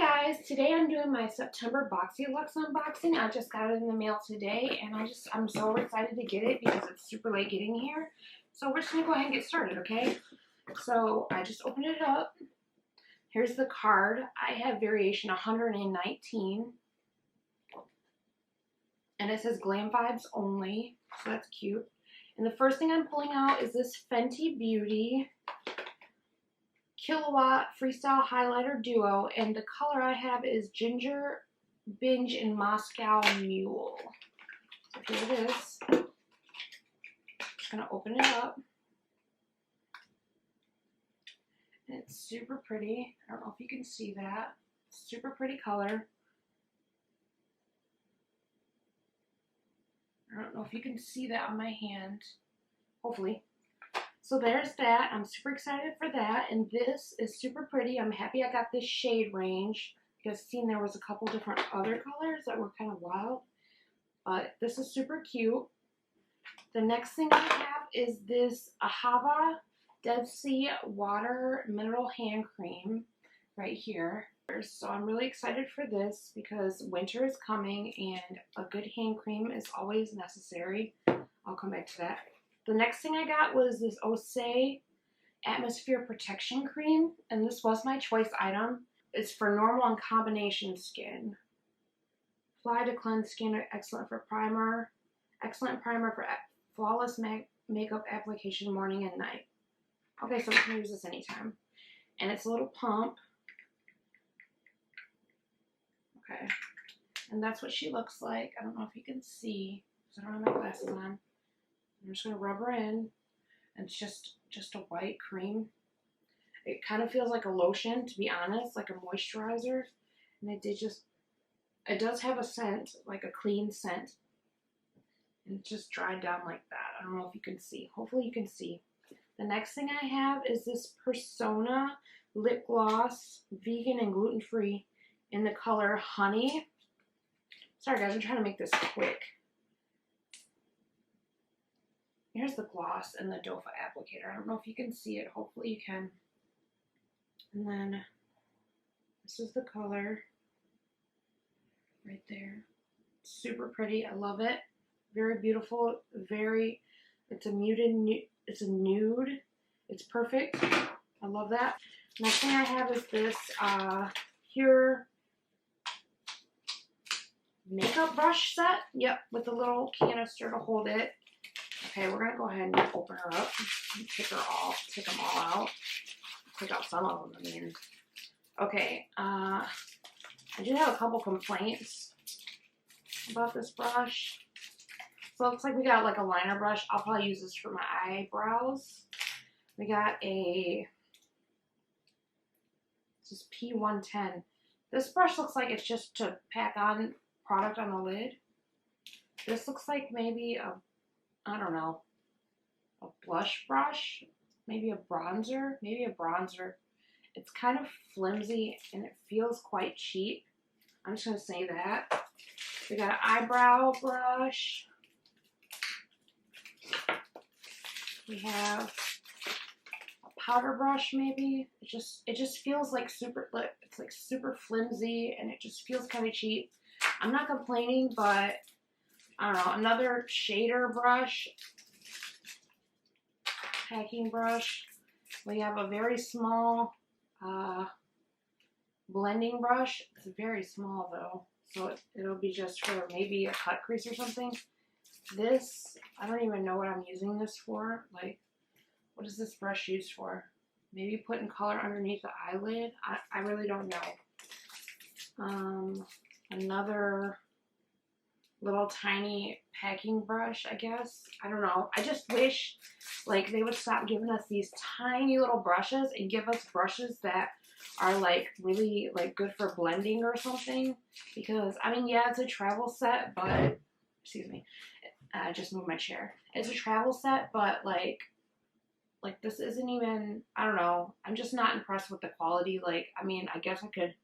Hi guys, today I'm doing my September BoxyLuxe unboxing. I just got it in the mail today and I'm so excited to get it because it's super late getting here. So we're just going to go ahead and get started, okay? So I just opened it up. Here's the card. I have variation 119 and it says Glam Vibes Only, so that's cute. And the first thing I'm pulling out is this Fenty Beauty Kilowatt Freestyle Highlighter Duo, and the color I have is Ginger, Binge, and Moscow Mule. So here it is. I'm just going to open it up. And it's super pretty. I don't know if you can see that. Super pretty color. I don't know if you can see that on my hand. Hopefully. So there's that. I'm super excited for that. And this is super pretty. I'm happy I got this shade range. You guys seen there was a couple different other colors that were kind of wild. But this is super cute. The next thing I have is this Ahava Dead Sea Water Mineral Hand Cream right here. So I'm really excited for this because winter is coming and a good hand cream is always necessary. I'll come back to that. The next thing I got was this Osei Atmosphere Protection Cream, and this was my choice item. It's for normal and combination skin. Fly to cleanse skin, excellent for primer. Excellent primer for flawless makeup application morning and night. Okay, so we can use this anytime. And it's a little pump. Okay, and that's what she looks like. I don't know if you can see, because I don't have my glasses on. I'm just going to rub her in, and it's just a white cream. It kind of feels like a lotion, to be honest, like a moisturizer. And it does have a scent, like a clean scent. And it just dried down like that. I don't know if you can see. Hopefully you can see. The next thing I have is this Persona Lip Gloss, vegan and gluten-free, in the color Honey. Sorry guys, I'm trying to make this quick. Here's the gloss and the doe foot applicator. I don't know if you can see it. Hopefully you can. And then this is the color right there. Super pretty. I love it. Very beautiful. It's a nude. It's perfect. I love that. Next thing I have is this Pure makeup brush set. Yep, with a little canister to hold it. Okay, we're going to go ahead and open her up. Take them all out. Take out some of them, I mean. Okay, I do have a couple complaints about this brush. So it looks like we got like a liner brush. I'll probably use this for my eyebrows. We got this is P110. This brush looks like it's just to pack on product on the lid. This looks like maybe I don't know, a blush brush, maybe a bronzer, It's kind of flimsy and it feels quite cheap. I'm just going to say that. We got an eyebrow brush. We have a powder brush maybe. It just feels like it's like super flimsy and it just feels kind of cheap. I'm not complaining, but I don't know, another shader brush, packing brush. We have a very small blending brush. It's very small though, so it'll be just for maybe a cut crease or something. This, I don't even know what I'm using this for. Like, what is this brush used for? Maybe putting color underneath the eyelid? I really don't know. Another little tiny packing brush, I guess. I don't know. I just wish like they would stop giving us these tiny little brushes and give us brushes that are like really like good for blending or something. Because I mean, yeah, it's a travel set, but excuse me, I just moved my chair. It's a travel set, but like this isn't even, I don't know. I'm just not impressed with the quality. Like, I mean, I guess I could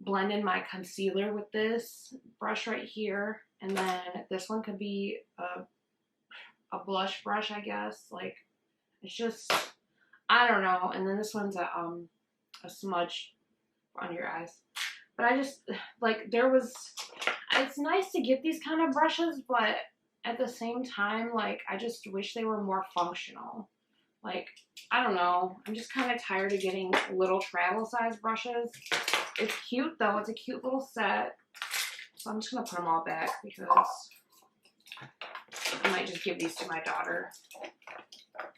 blend in my concealer with this brush right here, and then this one could be a blush brush, I guess. Like, it's just, I don't know. And then this one's a smudge under your eyes. But I just, like, it's nice to get these kind of brushes, but at the same time, like, I just wish they were more functional. Like, I don't know. I'm just kind of tired of getting little travel size brushes. It's cute, though. It's a cute little set. So I'm just going to put them all back because I might just give these to my daughter.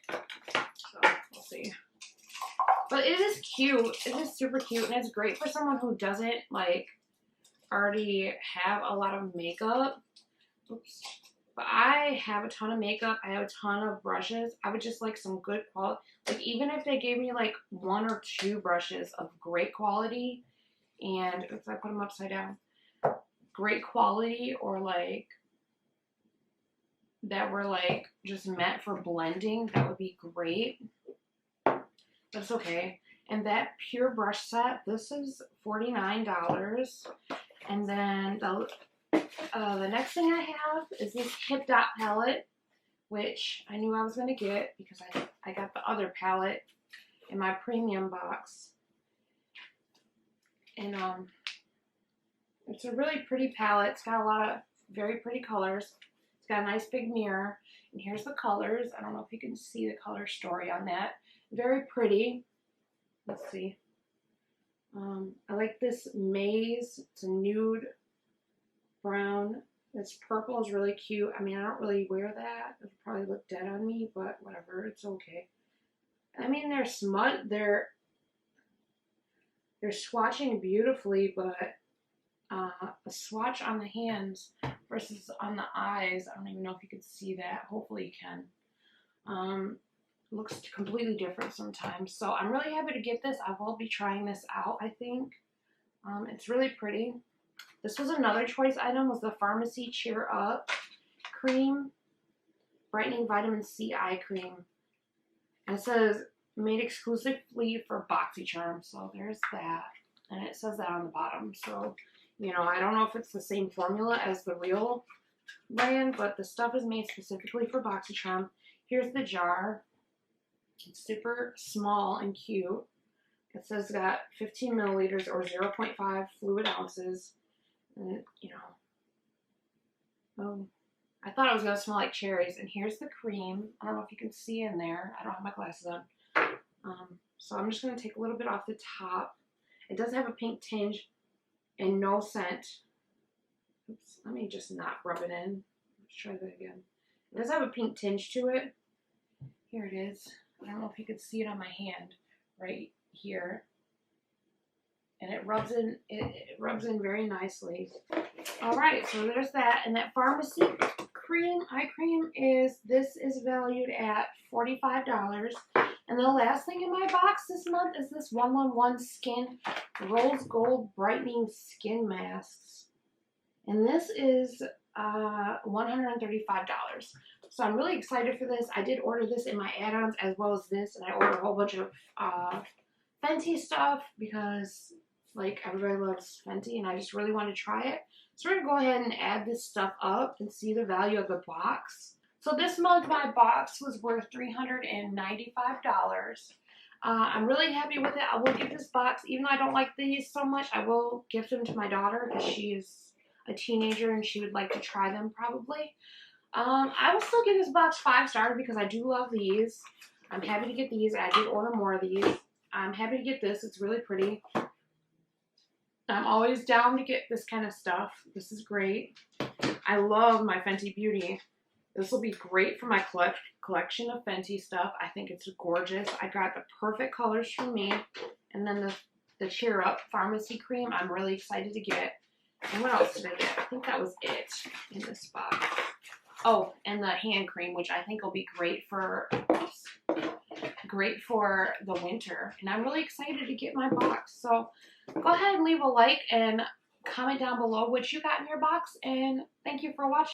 So, we'll see. But it is cute. It is super cute, and it's great for someone who doesn't, like, already have a lot of makeup. Oops. But I have a ton of makeup. I have a ton of brushes. I would just like some good quality. Like, even if they gave me, like, 1 or 2 brushes of great quality, and if I put them upside down, great quality, or, like, that were, like, just meant for blending, that would be great. That's okay. And that pure brush set, this is $49. And then the next thing I have is this Hip Dot palette, which I knew I was going to get because I got the other palette in my premium box. And it's a really pretty palette. It's got a lot of very pretty colors. It's got a nice big mirror. And here's the colors. I don't know if you can see the color story on that. Very pretty. Let's see. I like this Maze. It's a nude brown. This purple is really cute. I mean, I don't really wear that. It'll probably look dead on me, but whatever. It's okay. I mean, they're smut. They're swatching beautifully, but a swatch on the hands versus on the eyes, I don't even know if you can see that. Hopefully you can. Looks completely different sometimes. So I'm really happy to get this. I will be trying this out, I think. It's really pretty. This was another choice item, was the Pharmacy Cheer Up Cream. Brightening Vitamin C Eye Cream. And it says, made exclusively for Boxycharm. So there's that. And it says that on the bottom. So, you know, I don't know if it's the same formula as the real brand, but the stuff is made specifically for Boxycharm. Here's the jar. It's super small and cute. It says it's got 15 milliliters or 0.5 fluid ounces. And, you know, I thought it was going to smell like cherries. And here's the cream. I don't know if you can see in there. I don't have my glasses on. So I'm just going to take a little bit off the top. It does have a pink tinge and no scent. Oops, let me just not rub it in. Let's try that again. It does have a pink tinge to it. Here it is. I don't know if you can see it on my hand right here. And it rubs in, it rubs in very nicely. All right, so there's that. And that Pharmacy cream, eye cream, this is valued at $45. And the last thing in my box this month is this 111 Skin Rose Gold Brightening Skin Masks. And this is $135. So I'm really excited for this. I did order this in my add-ons as well as this, and I ordered a whole bunch of Fenty stuff because, like, everybody loves Fenty, and I just really want to try it. So we're going to go ahead and add this stuff up and see the value of the box. So this month my box was worth $395. I'm really happy with it. I will give this box, even though I don't like these so much, I will gift them to my daughter because she is a teenager and she would like to try them probably. I will still give this box 5 stars because I do love these. I'm happy to get these. I did order more of these. I'm happy to get this. It's really pretty. I'm always down to get this kind of stuff. This is great. I love my Fenty Beauty. This will be great for my collection of Fenty stuff. I think it's gorgeous. I got the perfect colors for me. And then the Cheer Up Pharmacy Cream I'm really excited to get. And what else did I get? I think that was it in this box. Oh, and the hand cream, which I think will be great for the winter. And I'm really excited to get my box. So go ahead and leave a like and comment down below what you got in your box. And thank you for watching.